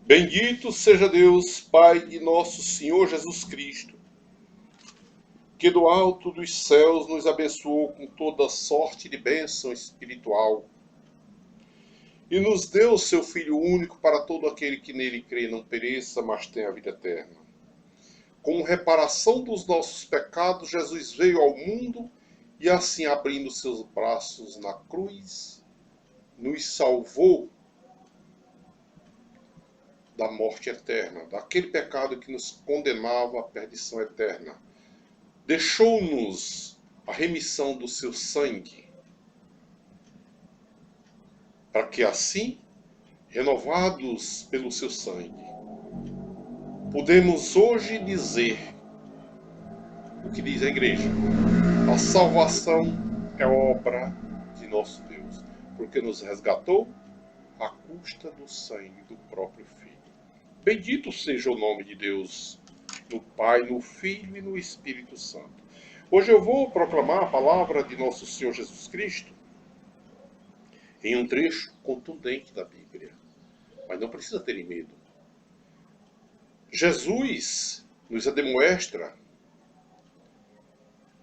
Bendito seja Deus, Pai de nosso Senhor Jesus Cristo, que do alto dos céus nos abençoou com toda sorte de bênção espiritual e nos deu o seu Filho único para todo aquele que nele crê não pereça, mas tenha a vida eterna. Como reparação dos nossos pecados, Jesus veio ao mundo e assim abrindo seus braços na cruz, nos salvou da morte eterna, daquele pecado que nos condenava à perdição eterna. Deixou-nos a remissão do seu sangue, para que assim, renovados pelo seu sangue, podemos hoje dizer o que diz a igreja: a salvação é obra de nosso Deus, porque nos resgatou à custa do sangue do próprio Filho. Bendito seja o nome de Deus, no Pai, no Filho e no Espírito Santo. Hoje eu vou proclamar a palavra de nosso Senhor Jesus Cristo em um trecho contundente da Bíblia. Mas não precisa ter medo. Jesus nos admoestra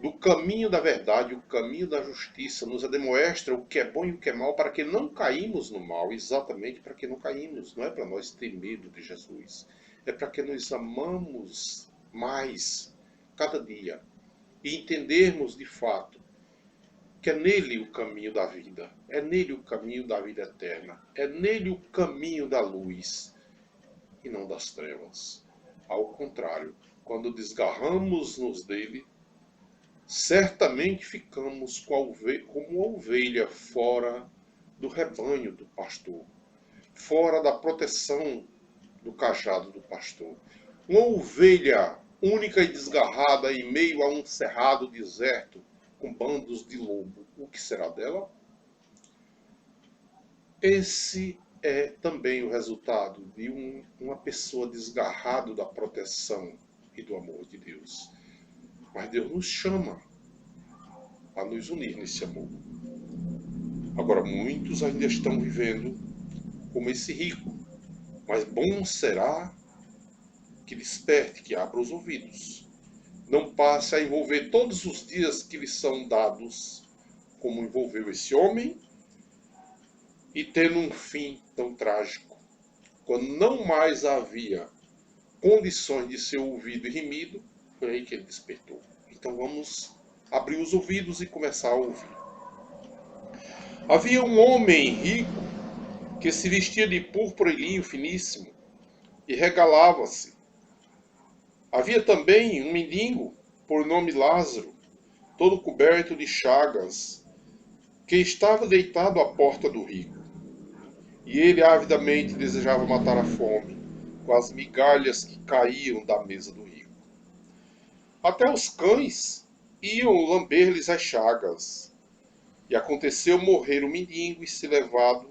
do caminho da verdade, o caminho da justiça, nos admoestra o que é bom e o que é mal, para que não caímos no mal, exatamente para que não caímos. Não é para nós ter medo de Jesus, é para que nos amamos mais cada dia e entendermos de fato que é nele o caminho da vida, é nele o caminho da vida eterna, é nele o caminho da luz e não das trevas. Ao contrário, quando desgarramos-nos dele, certamente ficamos como uma ovelha fora do rebanho do pastor, fora da proteção do cajado do pastor. Uma ovelha única e desgarrada em meio a um cerrado deserto, com bandos de lobo. O que será dela? Esse é também o resultado de uma pessoa desgarrada da proteção e do amor de Deus. Mas Deus nos chama a nos unir nesse amor. Agora, muitos ainda estão vivendo como esse rico, mas bom será que desperte, que abra os ouvidos. Não passe a envolver todos os dias que lhe são dados, como envolveu esse homem, e tendo um fim tão trágico, quando não mais havia condições de ser ouvido e remido, foi aí que ele despertou. Então vamos abrir os ouvidos e começar a ouvir. Havia um homem rico que se vestia de púrpura e linho finíssimo e regalava-se. Havia também um mendigo, por nome Lázaro, todo coberto de chagas, que estava deitado à porta do rico. E ele avidamente desejava matar a fome com as migalhas que caíam da mesa do rico. Até os cães iam lamber-lhes as chagas. E aconteceu morrer o mendigo e ser levado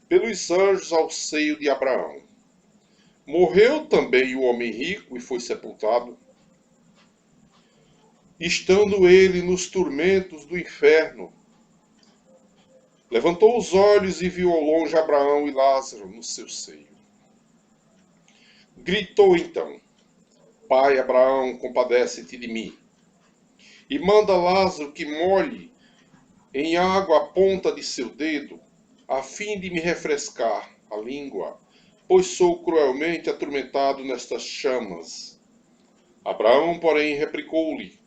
pelos anjos ao seio de Abraão. Morreu também o homem rico e foi sepultado. Estando ele nos tormentos do inferno, levantou os olhos e viu ao longe Abraão e Lázaro no seu seio. Gritou então: Pai Abraão, compadece-te de mim, e manda Lázaro que molhe em água a ponta de seu dedo, a fim de me refrescar a língua, pois sou cruelmente atormentado nestas chamas. Abraão, porém, replicou-lhe: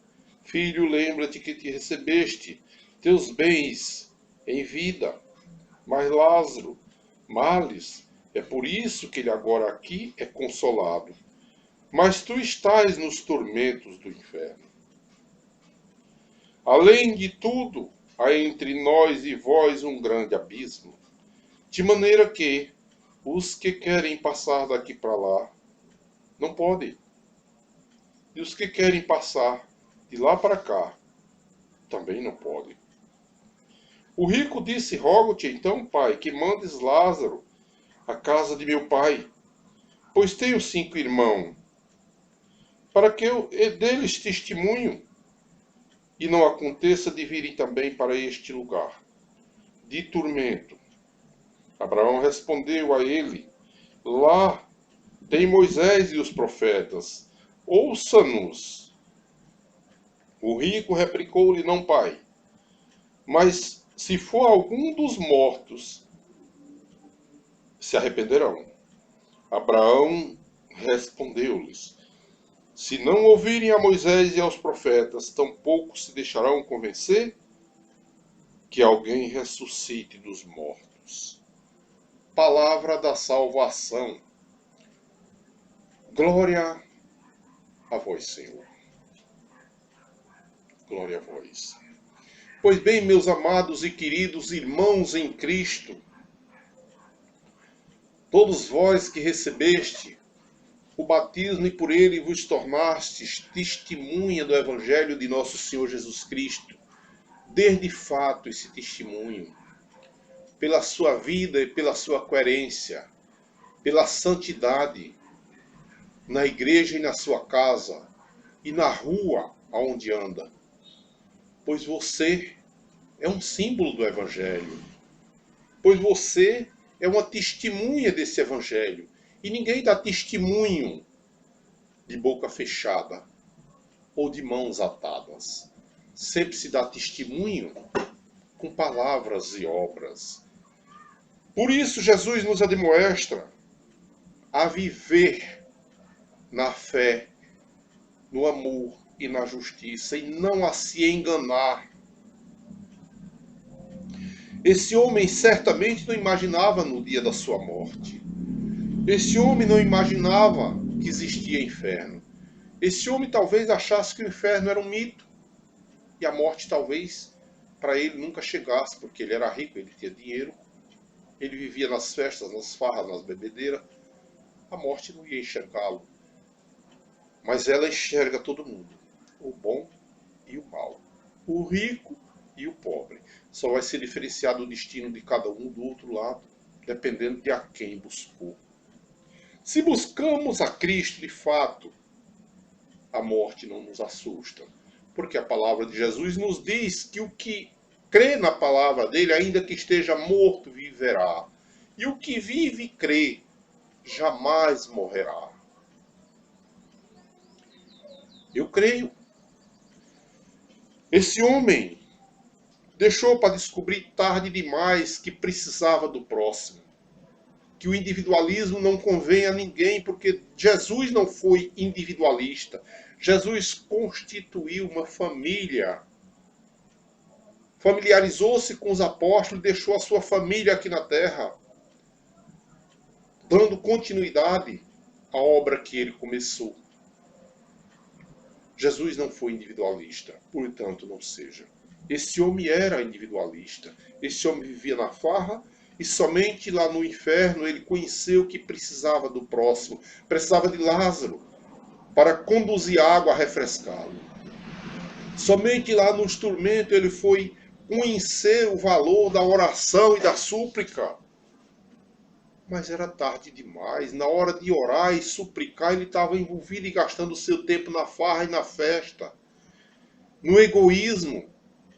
Filho, lembra-te que te recebeste teus bens em vida, mas Lázaro, males, é por isso que ele agora aqui é consolado. Mas tu estás nos tormentos do inferno. Além de tudo, há entre nós e vós um grande abismo, de maneira que os que querem passar daqui para lá não podem, e os que querem passar de lá para cá também não podem. O rico disse: Rogo-te então, pai, que mandes Lázaro à casa de meu pai, pois tenho 5 irmãos, para que eu deles testemunho, e não aconteça de virem também para este lugar de tormento. Abraão respondeu a ele: Lá Tem Moisés e os profetas. Ouça-nos. O rico replicou-lhe: não, pai. Mas se for algum dos mortos, se arrependerão. Abraão respondeu-lhes: se não ouvirem a Moisés e aos profetas, tampouco se deixarão convencer que alguém ressuscite dos mortos. Palavra da salvação. Glória a vós, Senhor. Glória a vós. Pois bem, meus amados e queridos irmãos em Cristo, todos vós que recebeste o batismo e por ele vos tornastes testemunha do Evangelho de nosso Senhor Jesus Cristo, dê de fato esse testemunho, pela sua vida e pela sua coerência, pela santidade, na igreja e na sua casa, e na rua aonde anda. Pois você é um símbolo do Evangelho. Pois você é uma testemunha desse Evangelho. E ninguém dá testemunho de boca fechada ou de mãos atadas. Sempre se dá testemunho com palavras e obras. Por isso Jesus nos admoesta a viver na fé, no amor e na justiça, e não a se enganar. Esse homem certamente não imaginava no dia da sua morte. Esse homem não imaginava que existia inferno. Esse homem talvez achasse que o inferno era um mito. E a morte talvez para ele nunca chegasse, porque ele era rico, ele tinha dinheiro. Ele vivia nas festas, nas farras, nas bebedeiras. A morte não ia enxergá-lo. Mas ela enxerga todo mundo. O bom e o mal. O rico e o pobre. Só vai ser diferenciado o destino de cada um do outro lado, dependendo de a quem buscou. Se buscamos a Cristo de fato, a morte não nos assusta. Porque a palavra de Jesus nos diz que o que crê na palavra dele, ainda que esteja morto, viverá. E o que vive e crê, jamais morrerá. Eu creio. Esse homem deixou para descobrir tarde demais que precisava do próximo. Que o individualismo não convém a ninguém, porque Jesus não foi individualista. Jesus constituiu uma família. Familiarizou-se com os apóstolos e deixou a sua família aqui na terra, dando continuidade à obra que ele começou. Jesus não foi individualista, portanto não seja. Esse homem era individualista. Esse homem vivia na farra e somente lá no inferno ele conheceu que precisava do próximo, precisava de Lázaro para conduzir água a refrescá-lo. Somente lá nos tormentos ele foi conhecer o valor da oração e da súplica. Mas era tarde demais. Na hora de orar e suplicar, ele estava envolvido e gastando o seu tempo na farra e na festa, no egoísmo,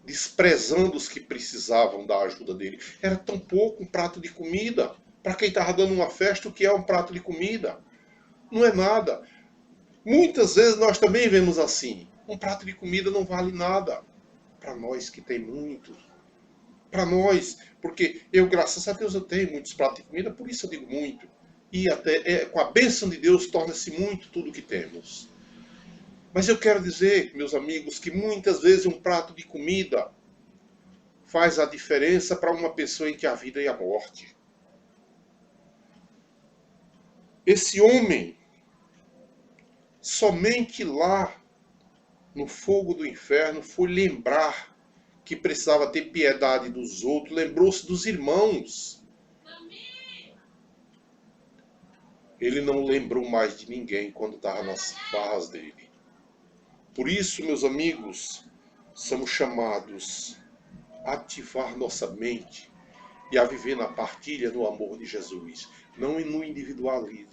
desprezando os que precisavam da ajuda dele. Era tão pouco um prato de comida. Para quem estava dando uma festa, o que é um prato de comida? Não é nada. Muitas vezes nós também vemos assim. Um prato de comida não vale nada. Para nós que tem muito. Para nós, porque eu, graças a Deus, eu tenho muitos pratos de comida, por isso eu digo muito. E até com a bênção de Deus torna-se muito tudo que temos. Mas eu quero dizer, meus amigos, que muitas vezes um prato de comida faz a diferença para uma pessoa entre a vida e a morte. Esse homem, somente lá no fogo do inferno, foi lembrar que precisava ter piedade dos outros, lembrou-se dos irmãos. Ele não lembrou mais de ninguém quando estava nas farras dele. Por isso, meus amigos, somos chamados a ativar nossa mente e a viver na partilha no amor de Jesus, não no individualismo,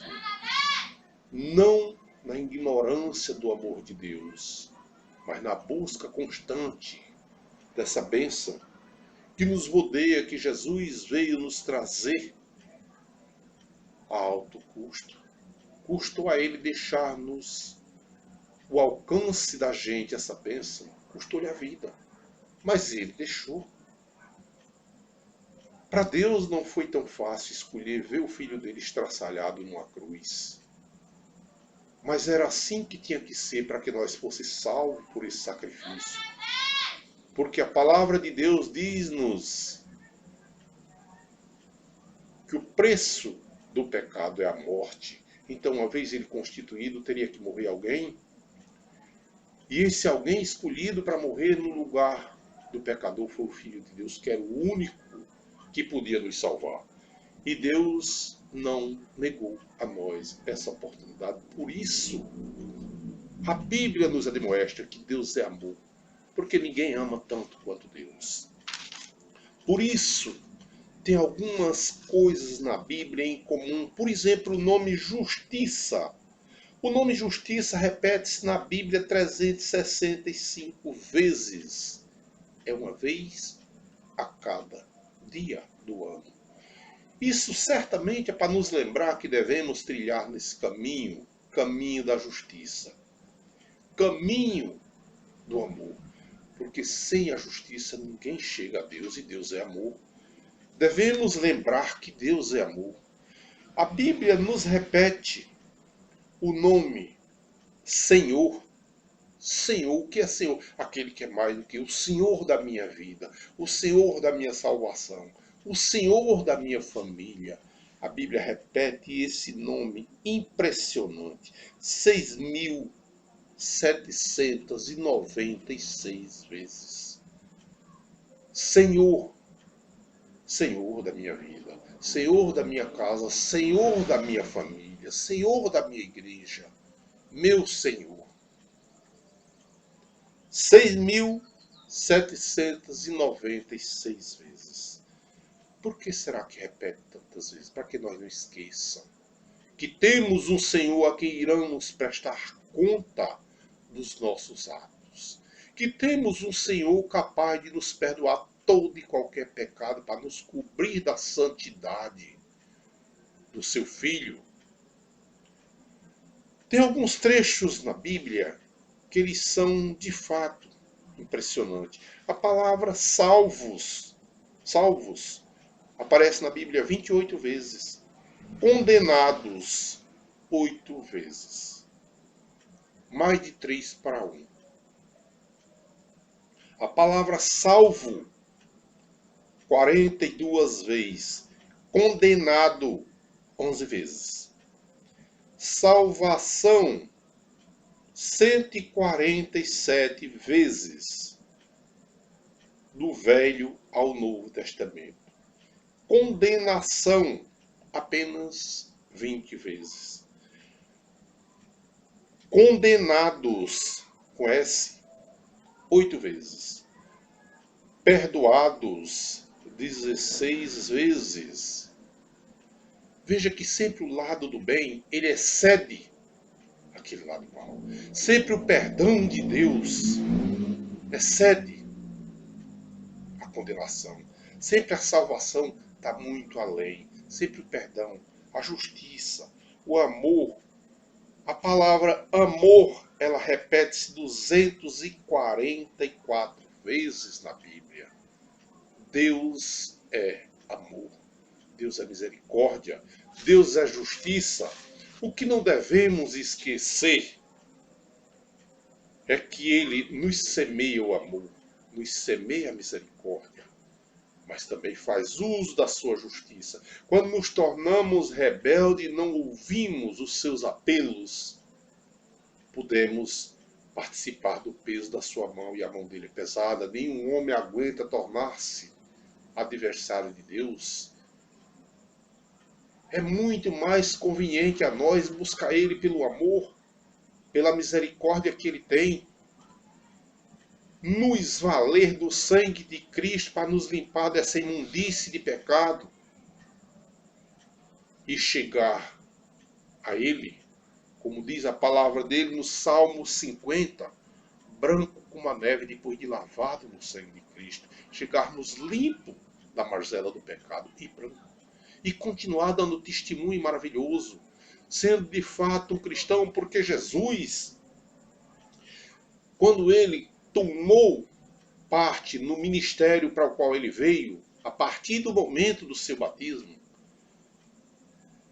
não na ignorância do amor de Deus, mas na busca constante dessa bênção que nos rodeia, que Jesus veio nos trazer a alto custo. Custou a ele deixar-nos o alcance da gente essa bênção. Custou-lhe a vida. Mas ele deixou. Para Deus não foi tão fácil escolher ver o filho dele estraçalhado numa cruz. Mas era assim que tinha que ser para que nós fôssemos salvos por esse sacrifício. Porque a palavra de Deus diz-nos que o preço do pecado é a morte. Então, uma vez ele constituído, teria que morrer alguém. E esse alguém escolhido para morrer no lugar do pecador foi o Filho de Deus, que era o único que podia nos salvar. E Deus não negou a nós essa oportunidade. Por isso, a Bíblia nos admoesta que Deus é amor, porque ninguém ama tanto quanto Deus. Por isso, tem algumas coisas na Bíblia em comum. Por exemplo, o nome justiça. O nome justiça repete-se na Bíblia 365 vezes. É uma vez a cada dia do ano. Isso certamente é para nos lembrar que devemos trilhar nesse caminho, caminho da justiça, caminho do amor. Porque sem a justiça ninguém chega a Deus e Deus é amor. Devemos lembrar que Deus é amor. A Bíblia nos repete o nome Senhor. Senhor, o que é Senhor? Aquele que é mais do que o Senhor da minha vida, o Senhor da minha salvação, o Senhor da minha família. A Bíblia repete esse nome impressionante 6.796 vezes. Senhor, Senhor da minha vida, Senhor da minha casa, Senhor da minha família, Senhor da minha igreja, meu Senhor. 6.796 vezes. Por que será que repete tantas vezes? Para que nós não esqueçam que temos um Senhor a quem iremos prestar conta dos nossos atos. Que temos um Senhor capaz de nos perdoar todo e qualquer pecado para nos cobrir da santidade do seu Filho. Tem alguns trechos na Bíblia que eles são de fato impressionantes. A palavra salvos, salvos, aparece na Bíblia 28 vezes. Condenados, 8 vezes. Mais de 3 para 1. A palavra salvo, 42 vezes. Condenado, 11 vezes. Salvação, 147 vezes. Do Velho ao Novo Testamento. Condenação, apenas 20 vezes. Condenados, com S, 8 vezes. Perdoados, 16 vezes. Veja que sempre o lado do bem, ele excede aquele lado mal. Sempre o perdão de Deus excede a condenação. Sempre a salvação está muito além. Sempre o perdão, a justiça, o amor. A palavra amor, ela repete-se 244 vezes na Bíblia. Deus é amor. Deus é misericórdia. Deus é justiça. O que não devemos esquecer é que Ele nos semeia o amor, nos semeia a misericórdia, mas também faz uso da sua justiça. Quando nos tornamos rebeldes e não ouvimos os seus apelos, podemos participar do peso da sua mão, e a mão dele é pesada. Nenhum homem aguenta tornar-se adversário de Deus. É muito mais conveniente a nós buscar ele pelo amor, pela misericórdia que ele tem, nos valer do sangue de Cristo para nos limpar dessa imundície de pecado e chegar a ele, como diz a palavra dele no Salmo 50, branco como a neve depois de lavado no sangue de Cristo, chegarmos limpo da marzela do pecado e branco, e continuar dando testemunho maravilhoso, sendo de fato um cristão, porque Jesus, quando ele tomou parte no ministério para o qual ele veio, a partir do momento do seu batismo,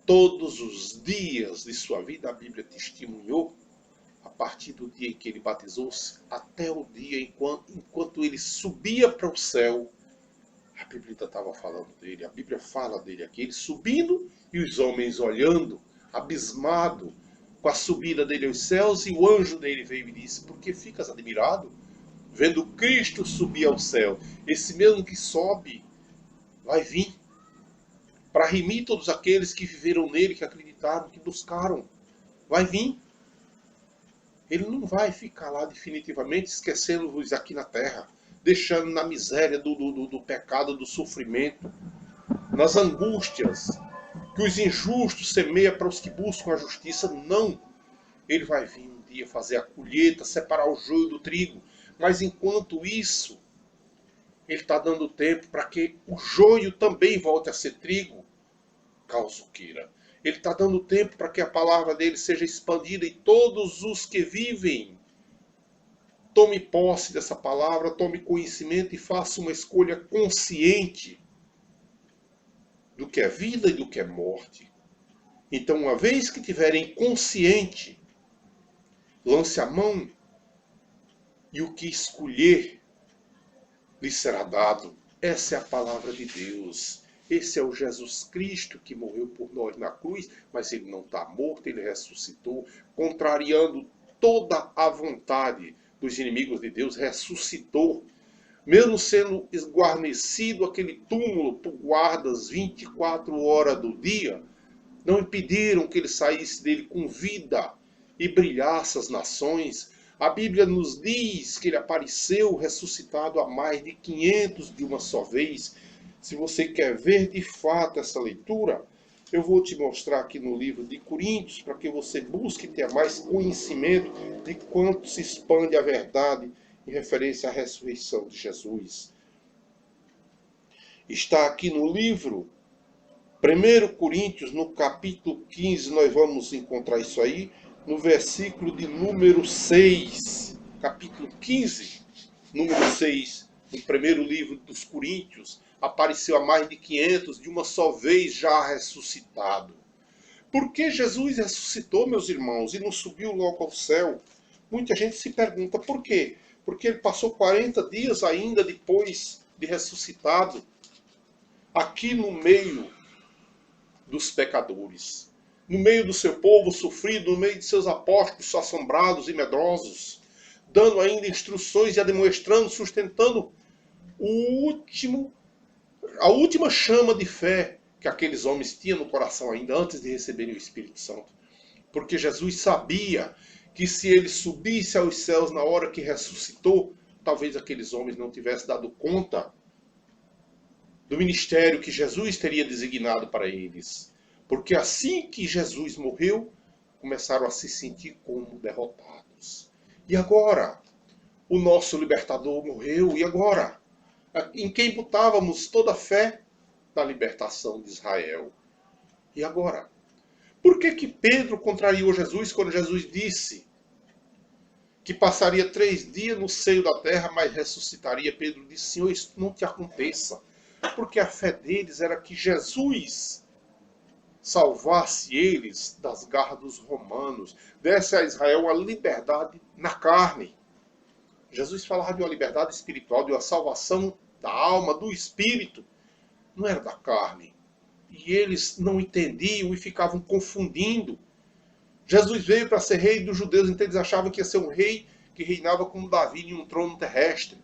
todos os dias de sua vida, a Bíblia testemunhou, a partir do dia em que ele batizou-se, até o dia enquanto ele subia para o céu, a Bíblia estava falando dele, a Bíblia fala dele aqui, ele subindo e os homens olhando, abismado com a subida dele aos céus, e o anjo dele veio e disse: por que ficas admirado, vendo Cristo subir ao céu? Esse mesmo que sobe vai vir para remir todos aqueles que viveram nele, que acreditaram, que buscaram. Vai vir. Ele não vai ficar lá definitivamente esquecendo-vos aqui na terra, deixando na miséria do pecado, do sofrimento, nas angústias, que os injustos semeiam para os que buscam a justiça. Não. Ele vai vir um dia fazer a colheita, separar o joio do trigo. Mas enquanto isso, ele está dando tempo para que o joio também volte a ser trigo, caso queira. Ele está dando tempo para que a palavra dele seja expandida e todos os que vivem tome posse dessa palavra, tome conhecimento e faça uma escolha consciente do que é vida e do que é morte. Então, uma vez que tiverem consciente, lance a mão e o que escolher lhe será dado. Essa é a palavra de Deus. Esse é o Jesus Cristo que morreu por nós na cruz, mas ele não está morto, ele ressuscitou, contrariando toda a vontade dos inimigos de Deus, ressuscitou. Mesmo sendo esguarnecido aquele túmulo por guardas 24 horas do dia, não impediram que ele saísse dele com vida e brilhasse as nações. A Bíblia nos diz que ele apareceu ressuscitado a mais de 500 de uma só vez. Se você quer ver de fato essa leitura, eu vou te mostrar aqui no livro de Coríntios, para que você busque ter mais conhecimento de quanto se expande a verdade em referência à ressurreição de Jesus. Está aqui no livro 1 Coríntios, no capítulo 15, nós vamos encontrar isso aí, no versículo de número 6. Capítulo 15, número 6, no primeiro livro dos Coríntios, apareceu a mais de 500 de uma só vez já ressuscitado. Por que Jesus ressuscitou, meus irmãos, e não subiu logo ao céu? Muita gente se pergunta por quê? Porque ele passou 40 dias ainda depois de ressuscitado, aqui no meio dos pecadores, no meio do seu povo sofrido, no meio de seus apóstolos assombrados e medrosos, dando ainda instruções e demonstrando, sustentando a última chama de fé que aqueles homens tinham no coração ainda antes de receberem o Espírito Santo. Porque Jesus sabia que se ele subisse aos céus na hora que ressuscitou, talvez aqueles homens não tivessem dado conta do ministério que Jesus teria designado para eles. Porque assim que Jesus morreu, começaram a se sentir como derrotados. E agora? O nosso libertador morreu, e agora? Em quem botávamos toda a fé? Na libertação de Israel. E agora? Por que Pedro contrariou Jesus quando Jesus disse que passaria 3 dias no seio da terra, mas ressuscitaria? Pedro disse: Senhor, isso não te aconteça. Porque a fé deles era que Jesus salvasse eles das garras dos romanos, desse a Israel a liberdade na carne. Jesus falava de uma liberdade espiritual, de uma salvação da alma, do espírito, não era da carne. E eles não entendiam e ficavam confundindo. Jesus veio para ser rei dos judeus, então eles achavam que ia ser um rei que reinava como Davi em um trono terrestre.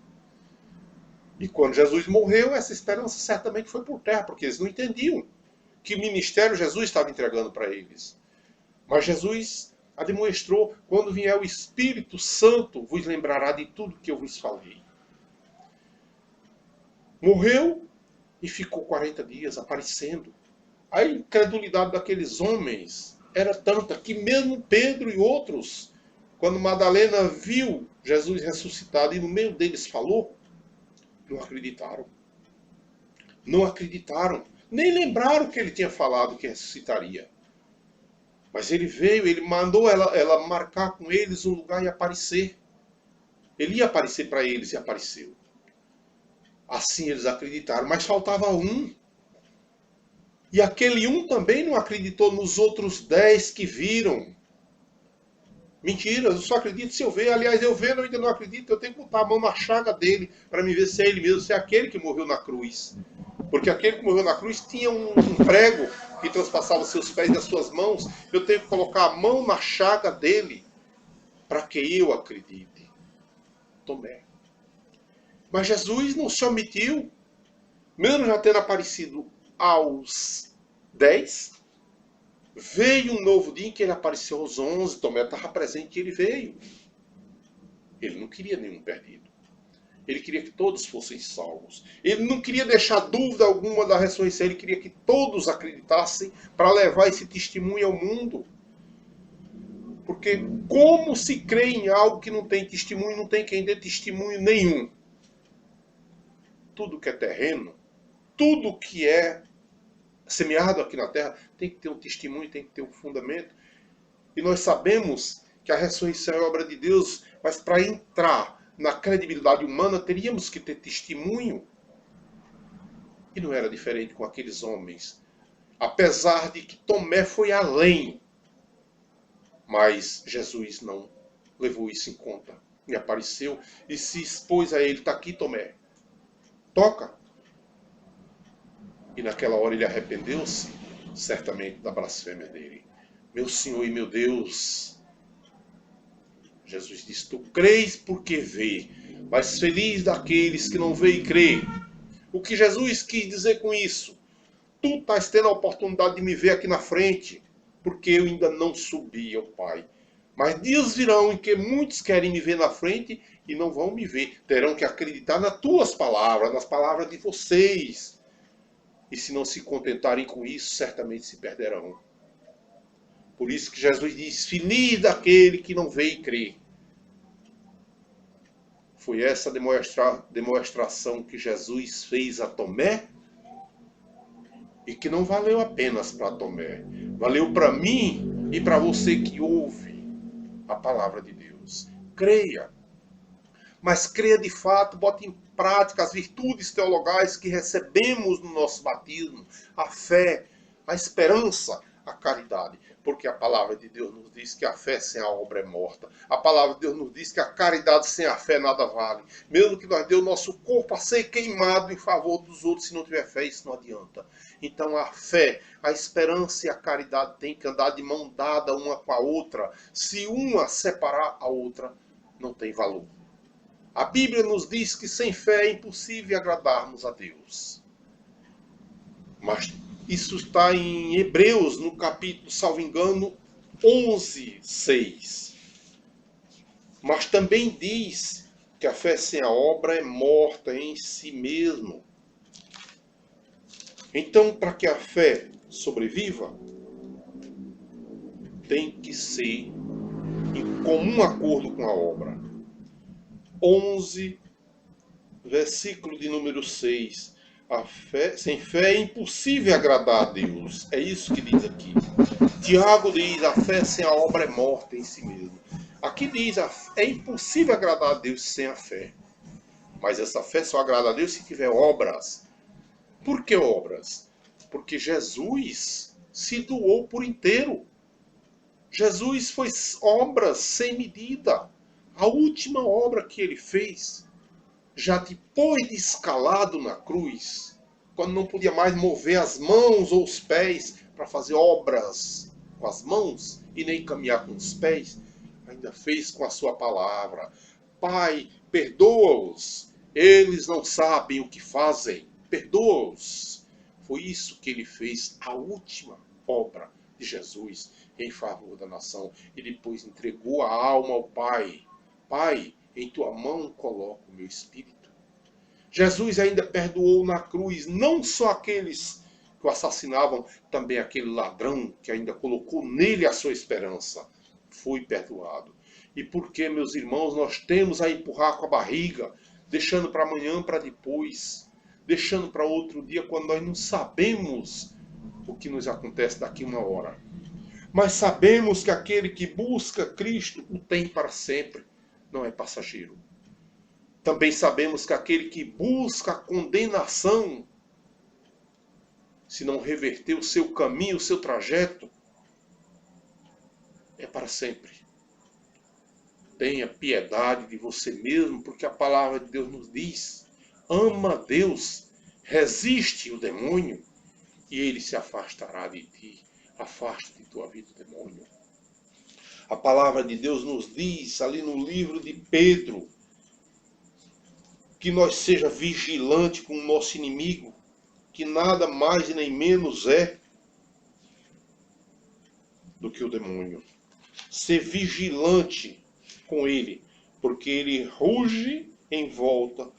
E quando Jesus morreu, essa esperança certamente foi por terra, porque eles não entendiam que ministério Jesus estava entregando para eles. Mas Jesus a demonstrou: quando vier o Espírito Santo, vos lembrará de tudo que eu vos falei. Morreu e ficou 40 dias aparecendo. A incredulidade daqueles homens era tanta que mesmo Pedro e outros, quando Madalena viu Jesus ressuscitado e no meio deles falou, não acreditaram. Não acreditaram. Nem lembraram que ele tinha falado que ressuscitaria. Mas ele veio, ele mandou ela marcar com eles um lugar e aparecer. Ele ia aparecer para eles e apareceu. Assim eles acreditaram, mas faltava um. E aquele um também não acreditou nos outros 10 que viram. Mentira, eu só acredito se eu ver. Aliás, eu vendo, eu ainda não acredito. Eu tenho que botar a mão na chaga dele para me ver se é ele mesmo, se é aquele que morreu na cruz. Porque aquele que morreu na cruz tinha um prego que transpassava seus pés e as suas mãos. Eu tenho que colocar a mão na chaga dele para que eu acredite. Tomé. Mas Jesus não se omitiu, mesmo já tendo aparecido aos 10, veio um novo dia em que ele apareceu aos 11, Tomé estava presente e ele veio. Ele não queria nenhum perdido. Ele queria que todos fossem salvos. Ele não queria deixar dúvida alguma da ressurreição. Ele queria que todos acreditassem para levar esse testemunho ao mundo. Porque como se crê em algo que não tem testemunho, não tem quem dê testemunho nenhum. Tudo que é terreno, tudo que é semeado aqui na terra, tem que ter um testemunho, tem que ter um fundamento. E nós sabemos que a ressurreição é obra de Deus, mas para entrar na credibilidade humana, teríamos que ter testemunho. E não era diferente com aqueles homens. Apesar de que Tomé foi além. Mas Jesus não levou isso em conta. E apareceu e se expôs a ele. Está aqui, Tomé. Toca. E naquela hora ele arrependeu-se, certamente, da blasfêmia dele. Meu Senhor e meu Deus. Jesus disse, tu crês porque vê, mas feliz daqueles que não vê e crê. O que Jesus quis dizer com isso? Tu estás tendo a oportunidade de me ver aqui na frente, porque eu ainda não subi ao Pai. Mas dias virão em que muitos querem me ver na frente e não vão me ver. Terão que acreditar nas tuas palavras, nas palavras de vocês. E se não se contentarem com isso, certamente se perderão. Por isso que Jesus diz, feliz daquele que não vê e crê. Foi essa demonstração que Jesus fez a Tomé e que não valeu apenas para Tomé. Valeu para mim e para você que ouve a palavra de Deus. Creia. Mas creia de fato, bote em prática as virtudes teologais que recebemos no nosso batismo. A fé, a esperança, a caridade. Porque a palavra de Deus nos diz que a fé sem a obra é morta. A palavra de Deus nos diz que a caridade sem a fé nada vale. Mesmo que nós dê o nosso corpo a ser queimado em favor dos outros, se não tiver fé, isso não adianta. Então a fé, a esperança e a caridade têm que andar de mão dada uma com a outra. Se uma separar a outra, não tem valor. A Bíblia nos diz que sem fé é impossível agradarmos a Deus. Mas isso está em Hebreus, no capítulo, salvo engano, 11:6. Mas também diz que a fé sem a obra é morta em si mesmo. Então, para que a fé sobreviva, tem que ser em comum acordo com a obra. 11, versículo de número 6. Sem fé é impossível agradar a Deus. É isso que diz aqui. Tiago diz, a fé sem a obra é morta em si mesmo. Aqui diz, é impossível agradar a Deus sem a fé. Mas essa fé só agrada a Deus se tiver obras. Por que obras? Porque Jesus se doou por inteiro. Jesus foi obras sem medida. A última obra que ele fez, já depois de escalado na cruz, quando não podia mais mover as mãos ou os pés para fazer obras com as mãos e nem caminhar com os pés, ainda fez com a sua palavra. Pai, perdoa-os, eles não sabem o que fazem, perdoa-os. Foi isso que ele fez, a última obra de Jesus em favor da nação. E depois entregou a alma ao Pai. Pai, em tua mão coloco o meu espírito. Jesus ainda perdoou na cruz não só aqueles que o assassinavam, também aquele ladrão que ainda colocou nele a sua esperança. Foi perdoado. E por que, meus irmãos, nós temos a empurrar com a barriga, deixando para amanhã, para depois, deixando para outro dia, quando nós não sabemos o que nos acontece daqui uma hora? Mas sabemos que aquele que busca Cristo o tem para sempre, não é passageiro. Também sabemos que aquele que busca a condenação, se não reverter o seu caminho, o seu trajeto, é para sempre. Tenha piedade de você mesmo, porque a palavra de Deus nos diz: ama a Deus, resiste o demônio, e ele se afastará de ti. Afasta de tua vida o demônio. A palavra de Deus nos diz, ali no livro de Pedro, que nós seja vigilante com o nosso inimigo, que nada mais e nem menos é do que o demônio. Ser vigilante com ele, porque ele ruge em volta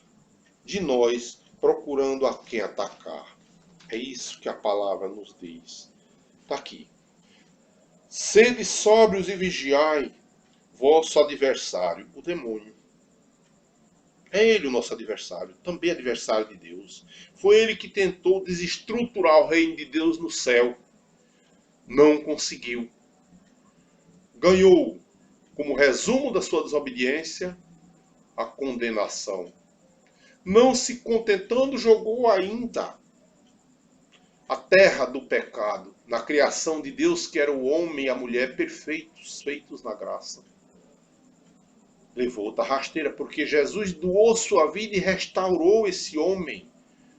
de nós, procurando a quem atacar. É isso que a palavra nos diz. Está aqui. Sede sóbrios e vigiai, vosso adversário, o demônio. É ele o nosso adversário, também adversário de Deus. Foi ele que tentou desestruturar o reino de Deus no céu. Não conseguiu. Ganhou, como resumo da sua desobediência, a condenação. Não se contentando, jogou ainda a terra do pecado, na criação de Deus, que era o homem e a mulher perfeitos, feitos na graça. Levou outra rasteira, porque Jesus doou sua vida e restaurou esse homem,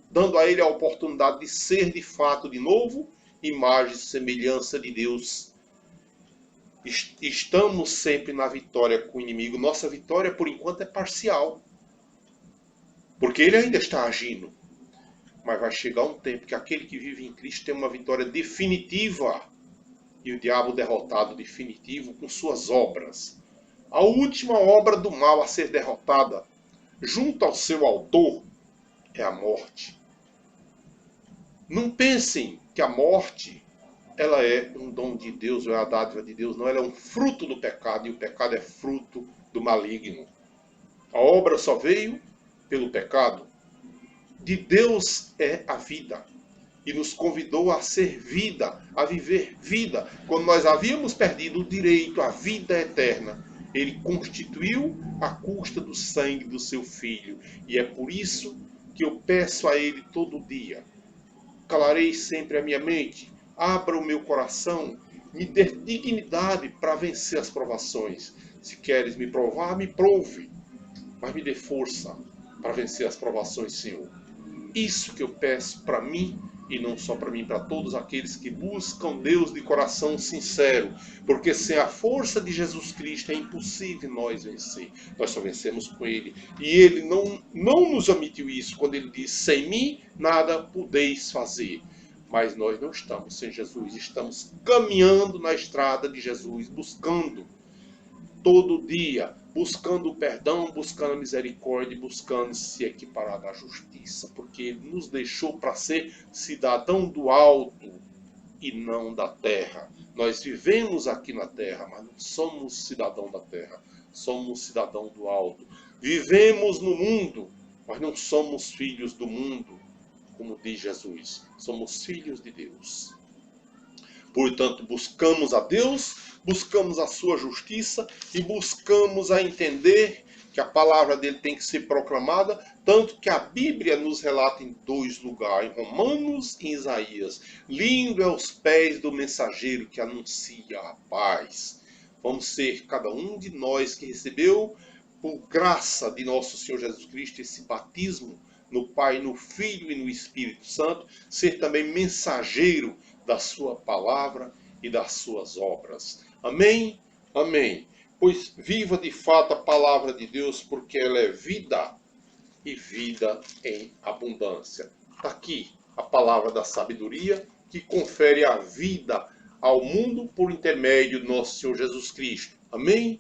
dando a ele a oportunidade de ser de fato de novo, imagem e semelhança de Deus. Estamos sempre na vitória com o inimigo. Nossa vitória, por enquanto, é parcial, porque ele ainda está agindo. Mas vai chegar um tempo que aquele que vive em Cristo tem uma vitória definitiva e o diabo derrotado definitivo com suas obras. A última obra do mal a ser derrotada, junto ao seu autor, é a morte. Não pensem que a morte ela é um dom de Deus ou é a dádiva de Deus. Não, ela é um fruto do pecado e o pecado é fruto do maligno. A obra só veio pelo pecado. De Deus é a vida e nos convidou a ser vida, a viver vida. Quando nós havíamos perdido o direito à vida eterna, ele constituiu à custa do sangue do seu Filho. E é por isso que eu peço a ele todo dia: calarei sempre a minha mente, abra o meu coração, me dê dignidade para vencer as provações. Se queres me provar, me prove, mas me dê força para vencer as provações, Senhor. Isso que eu peço para mim, e não só para mim, para todos aqueles que buscam Deus de coração sincero, porque sem a força de Jesus Cristo é impossível nós vencer. Nós só vencemos com Ele. E Ele não nos omitiu isso quando Ele disse: sem mim nada podeis fazer. Mas nós não estamos sem Jesus, estamos caminhando na estrada de Jesus, buscando todo dia, buscando o perdão, buscando a misericórdia, buscando se equiparar à justiça, porque Ele nos deixou para ser cidadão do alto e não da terra. Nós vivemos aqui na terra, mas não somos cidadão da terra, somos cidadão do alto. Vivemos no mundo, mas não somos filhos do mundo, como diz Jesus, somos filhos de Deus. Portanto, buscamos a Deus, buscamos a sua justiça e buscamos a entender que a palavra dele tem que ser proclamada, tanto que a Bíblia nos relata em 2 lugares, em Romanos e em Isaías. Lindo é os pés do mensageiro que anuncia a paz. Vamos ser cada um de nós que recebeu, por graça de nosso Senhor Jesus Cristo, esse batismo no Pai, no Filho e no Espírito Santo, ser também mensageiro da sua palavra e das suas obras. Amém? Amém. Pois viva de fato a palavra de Deus, porque ela é vida e vida em abundância. Está aqui a palavra da sabedoria que confere a vida ao mundo por intermédio do nosso Senhor Jesus Cristo. Amém?